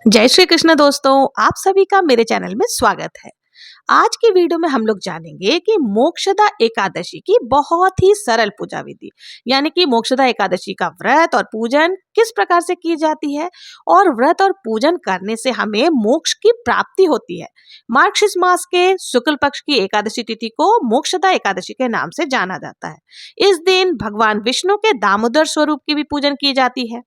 जय श्री कृष्ण दोस्तों, आप सभी का मेरे चैनल में स्वागत है। आज की वीडियो में हम लोग जानेंगे कि मोक्षदा एकादशी की बहुत ही सरल पूजा विधि यानी कि मोक्षदा एकादशी का व्रत और पूजन किस प्रकार से की जाती है और व्रत और पूजन करने से हमें मोक्ष की प्राप्ति होती है। मार्गशीर्ष मास के शुक्ल पक्ष की एकादशी तिथि को मोक्षदा एकादशी के नाम से जाना जाता है। इस दिन भगवान विष्णु के दामोदर स्वरूप की भी पूजन की जाती है।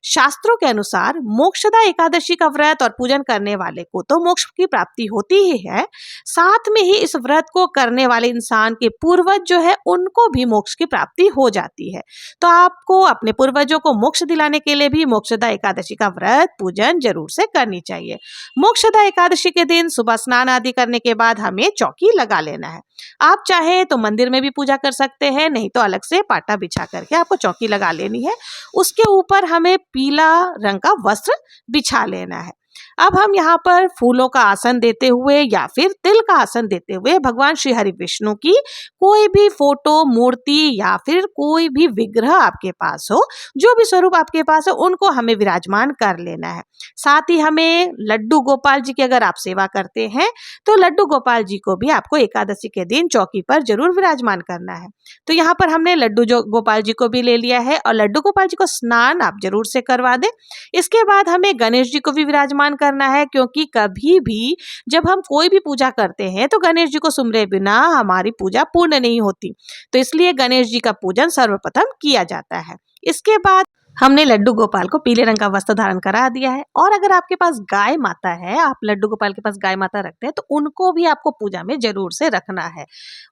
शास्त्रों के अनुसार मोक्षदा एकादशी का व्रत और पूजन करने वाले को तो मोक्ष की प्राप्ति होती ही है, साथ में ही इस व्रत को करने वाले इंसान के पूर्वज जो है उनको भी मोक्ष की प्राप्ति हो जाती है। तो आपको अपने पूर्वजों को मोक्ष दिलाने के लिए भी मोक्षदा एकादशी का व्रत पूजन जरूर से करनी चाहिए। मोक्षदा एकादशी के दिन सुबह स्नान आदि करने के बाद हमें चौकी लगा लेना है। आप चाहे तो मंदिर में भी पूजा कर सकते हैं, नहीं तो अलग से पाटा बिछा करके आपको चौकी लगा लेनी है। उसके ऊपर हमें पीला रंग का वस्त्र बिछा लेना है। अब हम यहाँ पर फूलों का आसन देते हुए या फिर तिल का आसन देते हुए भगवान श्री हरि विष्णु की कोई भी फोटो, मूर्ति या फिर कोई भी विग्रह आपके पास हो, जो भी स्वरूप आपके पास है उनको हमें विराजमान कर लेना है। साथ ही हमें लड्डू गोपाल जी की अगर आप सेवा करते हैं तो लड्डू गोपाल जी को भी आपको एकादशी के दिन चौकी पर जरूर विराजमान करना है। तो यहाँ पर हमने लड्डू गोपाल जी को भी ले लिया है और लड्डू गोपाल जी को स्नान आप जरूर से करवा दें। इसके बाद हमें गणेश जी को भी विराजमान करना है, क्योंकि कभी भी जब हम कोई भी पूजा करते हैं तो गणेश जी को सुमरे बिना हमारी पूजा पूर्ण नहीं होती। तो इसलिए गणेश जी का पूजन सर्वप्रथम किया जाता है। इसके बाद हमने लड्डू गोपाल को पीले रंग का वस्त्र धारण करा दिया है। और अगर आपके पास गाय माता है, आप लड्डू गोपाल के पास गाय माता रखते हैं, तो उनको भी आपको पूजा में जरूर से रखना है।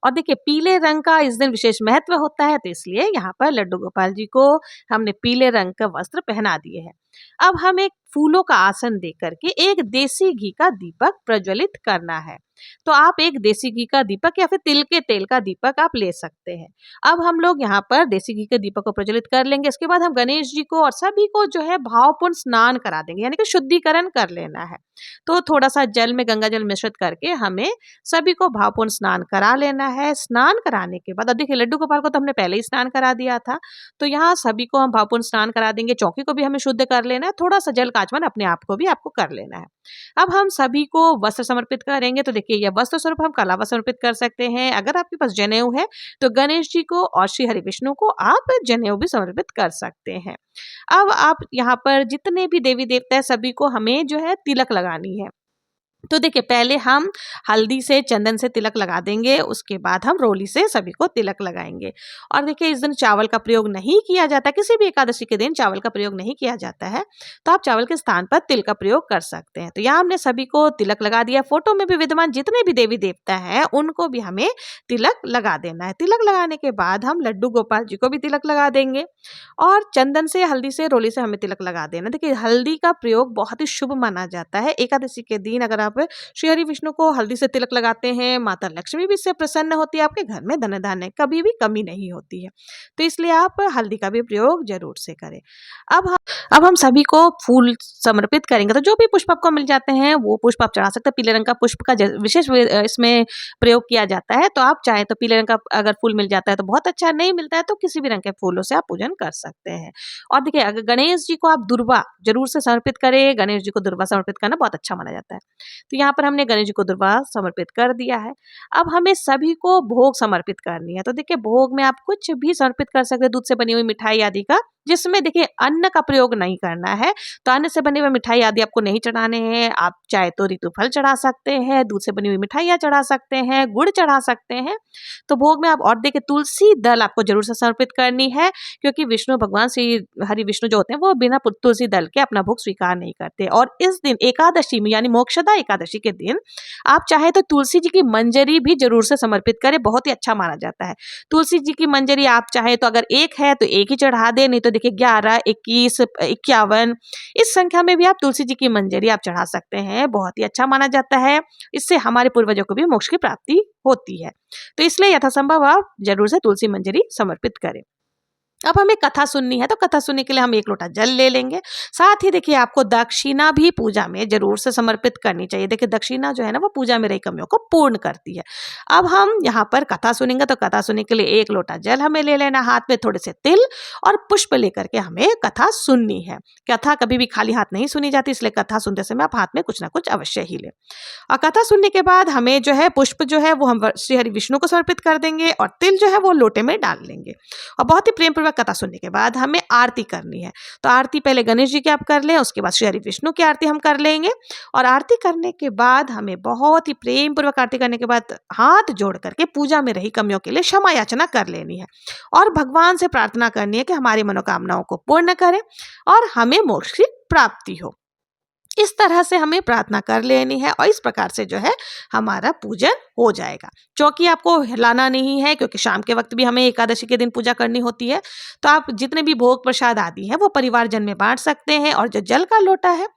और देखिए, पीले रंग का इस दिन विशेष महत्व होता है, तो इसलिए यहाँ पर लड्डू गोपाल जी को हमने पीले रंग का वस्त्र पहना दिए हैं। अब हम एक फूलों का आसन दे करके एक देसी घी का दीपक प्रज्वलित करना है। तो आप एक देसी घी का दीपक या फिर तिल के तेल का दीपक आप ले सकते हैं। अब हम लोग यहाँ पर देसी घी के दीपक को प्रज्वलित कर लेंगे। इसके बाद हम गणेश जी को और सभी को जो है भावपूर्ण स्नान करा देंगे, यानी कि शुद्धिकरण कर लेना है। तो थोड़ा सा जल में गंगा जल मिश्रित करके हमें सभी को भावपूर्ण स्नान करा लेना है। स्नान कराने के बाद, अब देखिए लड्डू गोपाल को तो हमने पहले ही स्नान करा दिया था, तो यहाँ सभी को हम भावपूर्ण स्नान करा देंगे। चौकी को भी हमें शुद्ध कर लेना है, थोड़ा सा जल काचमन अपने आप को भी आपको कर लेना है। अब हम सभी को वस्त्र समर्पित करेंगे। तो देखिए, यह वस्त्र स्वरूप हम कलावा समर्पित कर सकते हैं। अगर आपके पास जनेऊ है तो गणेश जी को और श्री हरि विष्णु को आप जनेऊ भी समर्पित कर सकते हैं। अब आप यहाँ पर जितने भी देवी देवता है सभी को हमें जो है तिलक लगानी है। तो देखिए, पहले हम हल्दी से, चंदन से तिलक लगा देंगे, उसके बाद हम रोली से सभी को तिलक लगाएंगे। और देखिए, इस दिन चावल का प्रयोग नहीं किया जाता, किसी भी एकादशी के दिन चावल का प्रयोग नहीं किया जाता है, तो आप चावल के स्थान पर तिल का प्रयोग कर सकते हैं। तो यहाँ हमने सभी को तिलक लगा दिया। फोटो में भी विद्यमान जितने भी देवी देवता हैं उनको भी हमें तिलक लगा देना है। तिलक लगाने के बाद हम लड्डू गोपाल जी को भी तिलक लगा देंगे और चंदन से, हल्दी से, रोली से हमें तिलक लगा देना। देखिए, हल्दी का प्रयोग बहुत ही शुभ माना जाता है। एकादशी के दिन अगर आप श्री हरि विष्णु को हल्दी से तिलक लगाते हैं, माता लक्ष्मी भी इससे प्रसन्न होती है, आपके घर में धन धान्य कभी भी कमी नहीं होती है। तो इसलिए आप हल्दी का भी प्रयोग जरूर से करें। अब हम सभी को फूल समर्पित करेंगे। तो जो भी पुष्प आपको मिल जाते हैं वो पुष्प आप चढ़ा सकते हैं। पीले रंग का पुष्प का विशेष इसमें प्रयोग किया जाता है, तो आप चाहे तो पीले रंग का अगर फूल मिल जाता है तो बहुत अच्छा, नहीं मिलता है तो किसी भी रंग के फूलों से आप पूजन कर सकते हैं। और देखिए, अगर गणेश जी को आप दुर्वा जरूर से समर्पित करें। गणेश जी को दुर्वा समर्पित करना बहुत अच्छा माना जाता है। तो यहाँ पर हमने गणेश जी को दुर्वा समर्पित कर दिया है। अब हमें सभी को भोग समर्पित करनी है। तो देखिए, भोग में आप कुछ भी समर्पित कर सकते हैं, दूध से बनी हुई मिठाई आदि का, जिसमें देखिए अन्न का प्रयोग नहीं करना है। तो अन्न से बनी हुई मिठाई आदि आपको नहीं चढ़ाने हैं। आप चाहे तो ऋतुफल चढ़ा सकते हैं, दूध से बनी हुई मिठाइयाँ चढ़ा सकते हैं, गुड़ चढ़ा सकते हैं। तो भोग में आप, और देखिए तुलसी दल आपको जरूर से समर्पित करनी है, क्योंकि विष्णु भगवान श्री हरि विष्णु जो होते हैं वो बिना तुलसी दल के अपना भोग स्वीकार नहीं करते। और इस दिन एकादशी में, यानी मोक्षदा एकादशी के दिन, आप चाहे तो तुलसी जी की मंजरी भी जरूर से समर्पित करें, बहुत ही अच्छा माना जाता है। तुलसी जी की मंजरी आप चाहे तो अगर एक है तो एक ही चढ़ा दे, नहीं तो देखिए 11, 21, 51 इस संख्या में भी आप तुलसी जी की मंजरी आप चढ़ा सकते हैं, बहुत ही अच्छा माना जाता है। इससे हमारे पूर्वजों को भी मोक्ष की प्राप्ति होती है। तो इसलिए यथासंभव आप जरूर से तुलसी मंजरी समर्पित करें। अब हमें कथा सुननी है तो कथा सुनने के लिए हम 1 लोटा जल ले लेंगे। साथ ही देखिए आपको दक्षिणा भी पूजा में ज़रूर से समर्पित करनी चाहिए। देखिए दक्षिणा जो है ना वो पूजा में रही कमियों को पूर्ण करती है। अब हम यहाँ पर कथा सुनेंगे तो कथा सुनने के लिए 1 लोटा जल हमें ले लेना, हाथ में थोड़े से तिल और पुष्प लेकर के हमें कथा सुननी है। कथा कभी भी खाली हाथ नहीं सुनी जाती, इसलिए कथा सुनते समय आप हाथ में कुछ ना कुछ अवश्य ही लें। और कथा सुनने के बाद हमें जो है पुष्प जो है वो हम श्री हरि विष्णु को समर्पित कर देंगे और तिल जो है वो लोटे में डाल लेंगे। और बहुत ही प्रेम पूर्वक कथा सुनने के बाद हमें आरती करनी है। तो आरती पहले गणेश जी की आप कर लें, उसके बाद श्री हरि विष्णु की आरती हम कर लेंगे। और आरती करने के बाद हमें बहुत ही प्रेम पूर्वक आरती करने के बाद हाथ जोड़ करके पूजा में रही कमियों के लिए क्षमा याचना कर लेनी है और भगवान से प्रार्थना करनी है कि हमारी मनोकामनाओं को पूर्ण करें और हमें मोक्ष की प्राप्ति हो। इस तरह से हमें प्रार्थना कर लेनी है और इस प्रकार से जो है हमारा पूजन हो जाएगा। चौकी आपको हिलाना नहीं है क्योंकि शाम के वक्त भी हमें एकादशी के दिन पूजा करनी होती है। तो आप जितने भी भोग प्रसाद आदि हैं वो परिवारजन में बांट सकते हैं और जो जल का लोटा है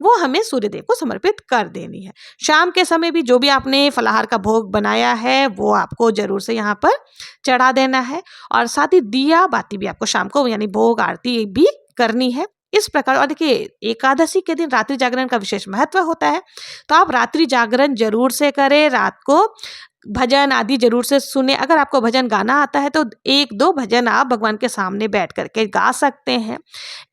वो हमें सूर्यदेव को समर्पित कर देनी है। शाम के समय भी जो भी आपने फलाहार का भोग बनाया है वो आपको जरूर से यहाँ पर चढ़ा देना है और साथ ही दिया बाती भी आपको शाम को यानी भोग आरती भी करनी है। इस प्रकार और देखिए एकादशी के दिन रात्रि जागरण का विशेष महत्व होता है, तो आप रात्रि जागरण जरूर से करें। रात को भजन आदि जरूर से सुने। अगर आपको भजन गाना आता है तो 1-2 भजन आप भगवान के सामने बैठ करके गा सकते हैं।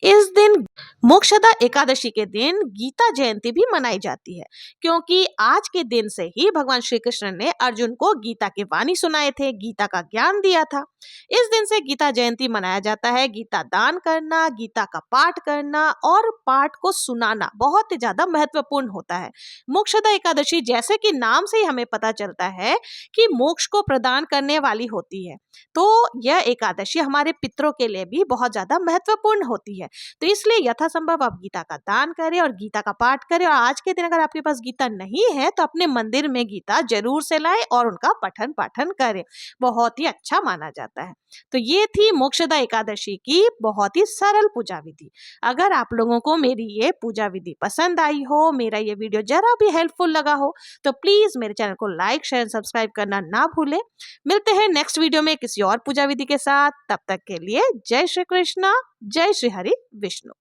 इस दिन मोक्षदा एकादशी के दिन गीता जयंती भी मनाई जाती है क्योंकि आज के दिन से ही भगवान श्री कृष्ण ने अर्जुन को गीता के वाणी सुनाए थे, गीता का ज्ञान दिया था। इस दिन से गीता जयंती मनाया जाता है। गीता दान करना, गीता का पाठ करना और पाठ को सुनाना बहुत ही ज्यादा महत्वपूर्ण होता है। मोक्षदा एकादशी जैसे कि नाम से ही हमें पता चलता है कि मोक्ष को प्रदान करने वाली होती है, तो यह एकादशी हमारे पितरों के लिए भी बहुत ज्यादा महत्वपूर्ण होती है। तो इसलिए यथासंभव आप गीता का दान करें और गीता का पाठ करें। और आज के दिन अगर आपके पास गीता नहीं है तो अपने मंदिर में गीता जरूर से लाएं और उनका पठन पाठन करें, बहुत ही अच्छा माना जाता है। तो ये थी मोक्षदा एकादशी की बहुत ही सरल पूजा विधि। अगर आप लोगों को मेरी ये पूजा विधि पसंद आई हो, मेरा ये वीडियो जरा भी हेल्पफुल लगा हो तो प्लीज मेरे चैनल को लाइक शेयर सब्सक्राइब करना ना भूलें। मिलते हैं नेक्स्ट वीडियो में किसी और पूजा विधि के साथ। तब तक के लिए जय श्री कृष्णा, जय श्री हरि विष्णु।